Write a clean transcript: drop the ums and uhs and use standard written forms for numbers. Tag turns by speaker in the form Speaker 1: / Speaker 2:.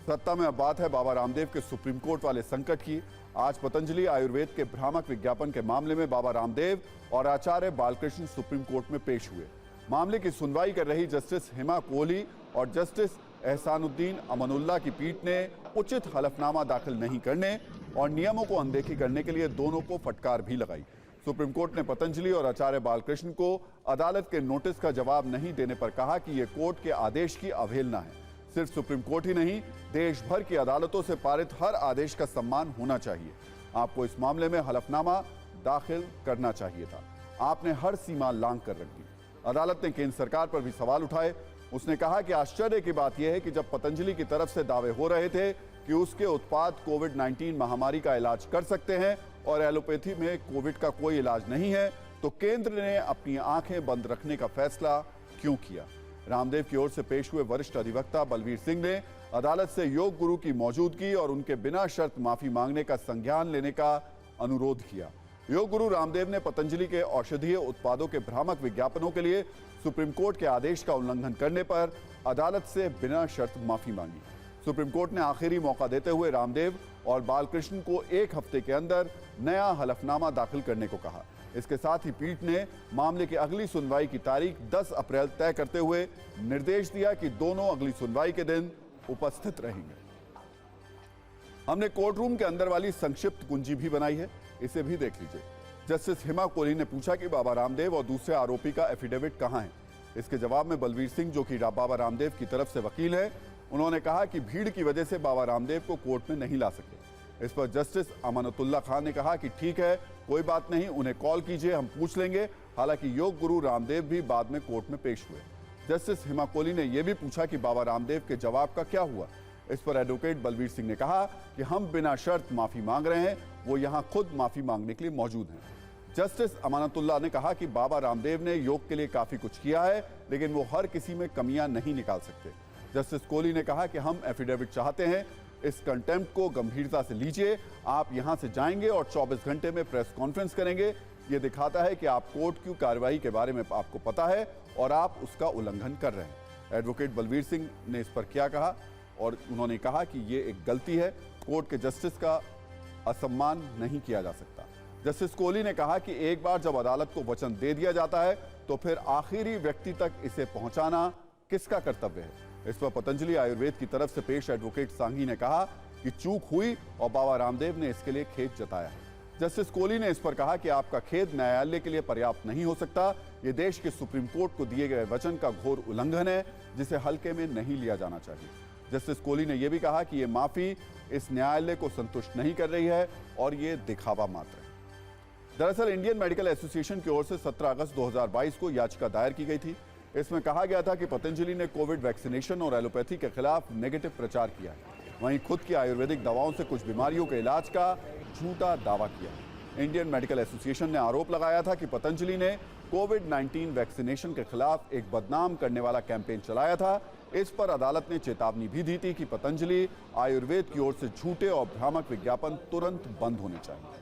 Speaker 1: सत्ता में अब बात है बाबा रामदेव के सुप्रीम कोर्ट वाले संकट की। आज पतंजलि आयुर्वेद के भ्रामक विज्ञापन के मामले में बाबा रामदेव और आचार्य बालकृष्ण सुप्रीम कोर्ट में पेश हुए। मामले की सुनवाई कर रही जस्टिस हेमा कोहली और जस्टिस एहसानुद्दीन अमनुल्लाह की पीठ ने उचित हलफनामा दाखिल नहीं करने और नियमों को अनदेखी करने के लिए दोनों को फटकार भी लगाई। सुप्रीम कोर्ट ने पतंजलि और आचार्य बालकृष्ण को अदालत के नोटिस का जवाब नहीं देने पर कहा कि यह कोर्ट के आदेश की अवहेलना है। सिर्फ सुप्रीम कोर्ट ही नहीं, देश भर की अदालतों से पारित हर आदेश का सम्मान होना चाहिए। आपको इस मामले में हलफनामा दाखिल करना चाहिए था। आपने हर सीमा लांघ कर रख दी। अदालत ने केंद्र सरकार पर भी सवाल उठाए। उसने कहा कि आश्चर्य की बात यह है कि जब पतंजलि की तरफ से दावे हो रहे थे कि उसके उत्पाद कोविड-19 महामारी का इलाज कर सकते हैं और एलोपैथी में कोविड का कोई इलाज नहीं है, तो केंद्र ने अपनी आंखें बंद रखने का फैसला क्यों किया। रामदेव की ओर से पेश हुए वरिष्ठ अधिवक्ता बलवीर सिंह ने अदालत से योग गुरु की मौजूदगी और उनके बिना शर्त माफी मांगने का संज्ञान लेने का अनुरोध किया। योग गुरु रामदेव ने पतंजलि के औषधीय उत्पादों के भ्रामक विज्ञापनों के लिए सुप्रीम कोर्ट के आदेश का उल्लंघन करने पर अदालत से बिना शर्त माफी मांगी। सुप्रीम कोर्ट ने आखिरी मौका देते हुए रामदेव और बालकृष्ण को 1 हफ्ते के अंदर नया हलफनामा दाखिल करने को कहा। इसके साथ ही पीठ ने मामले की अगली सुनवाई की तारीख 10 अप्रैल तय करते हुए निर्देश दिया कि दोनों अगली सुनवाई के दिन उपस्थित रहेंगे। हमने कोर्ट रूम के अंदर वाली संक्षिप्त कुंजी भी बनाई है, इसे भी देख लीजिए। जस्टिस हेमा कोहली ने पूछा कि बाबा रामदेव और दूसरे आरोपी का एफिडेविट कहां है। इसके जवाब में बलवीर सिंह, जो कि बाबा रामदेव की तरफ से वकील है, उन्होंने कहा कि भीड़ की वजह से बाबा रामदेव को कोर्ट में नहीं ला सके। इस पर जस्टिस अमानतुल्लाह खान ने कहा कि ठीक है, कोई बात नहीं, उन्हें कॉल कीजिए, हम पूछ लेंगे। हालांकि योग गुरु रामदेव भी बाद में कोर्ट में पेश हुए। जस्टिस हेमा कोहली ने यह भी पूछा कि बाबा रामदेव के जवाब का क्या हुआ। इस पर एडवोकेट बलवीर सिंह ने कहा कि हम बिना शर्त माफी मांग रहे हैं, वो यहां खुद माफी मांगने के लिए मौजूद हैं। जस्टिस अमानतुल्लाह ने कहा कि बाबा रामदेव ने योग के लिए काफी कुछ किया है, लेकिन वो हर किसी में कमियां नहीं निकाल सकते। जस्टिस कोहली ने कहा कि हम एफिडेविट चाहते हैं, इस कंटेम्प्ट को गंभीरता से लीजिए। आप यहां से जाएंगे और 24 घंटे में प्रेस कॉन्फ्रेंस करेंगे। यह दिखाता है कि आप कोर्ट की कार्रवाई के बारे में आपको पता है और आप उसका उल्लंघन कर रहे हैं। एडवोकेट बलवीर सिंह ने इस पर क्या कहा और उन्होंने कहा कि यह एक गलती है, कोर्ट के जस्टिस का असम्मान नहीं किया जा सकता। जस्टिस कोहली ने कहा कि एक बार जब अदालत को वचन दे दिया जाता है तो फिर आखिरी व्यक्ति तक इसे पहुंचाना किसका कर्तव्य है। इस पर पतंजलि आयुर्वेद की तरफ से पेश एडवोकेट सांघी ने कहा कि चूक हुई और बाबा रामदेव ने इसके लिए खेद जताया है। जस्टिस कोहली ने इस पर कहा कि आपका खेद न्यायालय के लिए पर्याप्त नहीं हो सकता। यह देश के सुप्रीम कोर्ट को दिए गए वचन का घोर उल्लंघन है, जिसे हल्के में नहीं लिया जाना चाहिए। जस्टिस कोहली ने यह भी कहा कि यह माफी इस न्यायालय को संतुष्ट नहीं कर रही है और यह दिखावा मात्र है। दरअसल इंडियन मेडिकल एसोसिएशन की ओर से 17 अगस्त 2022 को याचिका दायर की गई थी। इसमें कहा गया था कि पतंजलि ने कोविड वैक्सीनेशन और एलोपैथी के खिलाफ नेगेटिव प्रचार किया है, वहीं खुद की आयुर्वेदिक दवाओं से कुछ बीमारियों के इलाज का झूठा दावा किया। इंडियन मेडिकल एसोसिएशन ने आरोप लगाया था कि पतंजलि ने कोविड-19 वैक्सीनेशन के खिलाफ एक बदनाम करने वाला कैंपेन चलाया था। इस पर अदालत ने चेतावनी भी दी थी कि पतंजलि आयुर्वेद की ओर से झूठे और भ्रामक विज्ञापन तुरंत बंद होने चाहिए।